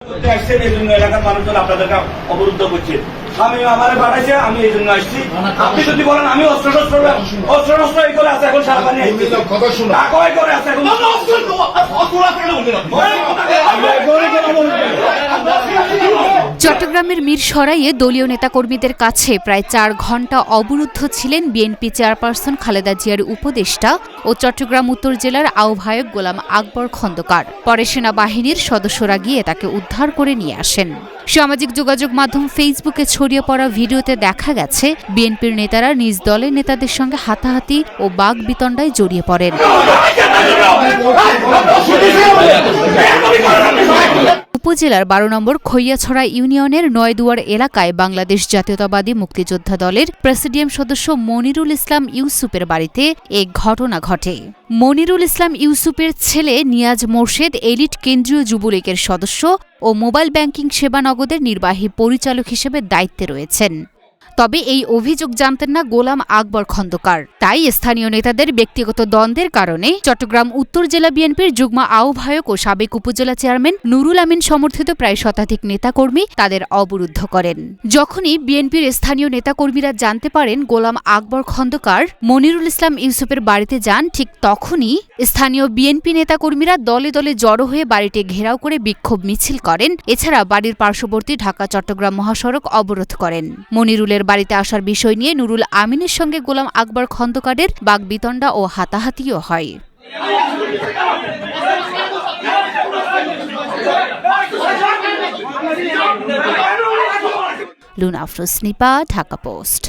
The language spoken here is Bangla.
আসছেন এই জন্য এলাকার মানুষজন আপনাদেরকে অবরুদ্ধ করছে। আমি আমার পাঠাইছে, আমি এই জন্য আসছি। আপনি যদি বলেন আমি অস্ত্র এই করে আছে এখন সারা পানি করে আছে এখন চট্টগ্রামের মিরসরাইয়ে দলীয় নেতাকর্মীদের কাছে প্রায় ৪ ঘণ্টা অবরুদ্ধ ছিলেন বিএনপি চেয়ারপারসন খালেদা জিয়ার উপদেষ্টা ও চট্টগ্রাম উত্তর জেলার আহ্বায়ক গোলাম আকবর খন্দকার। পরে সেনাবাহিনীর সদস্যরা গিয়ে তাকে উদ্ধার করে নিয়ে আসেন। সামাজিক যোগাযোগ মাধ্যম ফেসবুকে ছড়িয়ে পড়া ভিডিওতে দেখা গেছে বিএনপির নেতারা নিজ দলের নেতাদের সঙ্গে হাতাহাতি ও বাগবিতণ্ডায় জড়িয়ে পড়েন। উপজেলার ১২ নম্বর খৈয়াছড়া ইউনিয়নের নয়দুয়ার এলাকায় বাংলাদেশ জাতীয়তাবাদী মুক্তিযোদ্ধা দলের প্রেসিডিয়াম সদস্য মনিরুল ইসলাম ইউসুফের বাড়িতে এ ঘটনা ঘটে। মনিরুল ইসলাম ইউসুফের ছেলে নিয়াজ মোর্শেদ এলিট কেন্দ্রীয় যুবলীগের সদস্য ও মোবাইল ব্যাংকিং সেবা নগদের নির্বাহী পরিচালক হিসেবে দায়িত্বে রয়েছেন। তবে এই অভিযোগ জানতেন না গোলাম আকবর খন্দকার। তাই স্থানীয় নেতাদের ব্যক্তিগত দ্বন্দ্বের কারণে চট্টগ্রাম উত্তর জেলা বিএনপির যুগ্ম আহ্বায়ক ও সাবেক উপজেলা চেয়ারম্যান নুরুল আমিন সমর্থিত প্রায় শতাধিক নেতাকর্মী তাদের অবরুদ্ধ করেন। যখনই বিএনপির স্থানীয় নেতাকর্মীরা জানতে পারেন গোলাম আকবর খন্দকার মনিরুল ইসলাম ইউসুফের বাড়িতে যান, ঠিক তখনই স্থানীয় বিএনপি নেতাকর্মীরা দলে দলে জড়ো হয়ে বাড়িটি ঘেরাও করে বিক্ষোভ মিছিল করেন। এছাড়া বাড়ির পার্শ্ববর্তী ঢাকা চট্টগ্রাম মহাসড়ক অবরোধ করেন। মনিরুলের বাড়িতে আসার বিষয় নিয়ে নুরুল আমিনের সঙ্গে গোলাম আকবর খন্দকারের বাগবিতণ্ডা ও হাতাহাতিও হয়। লুনা আফরোজ নিপা, ঢাকা পোস্ট।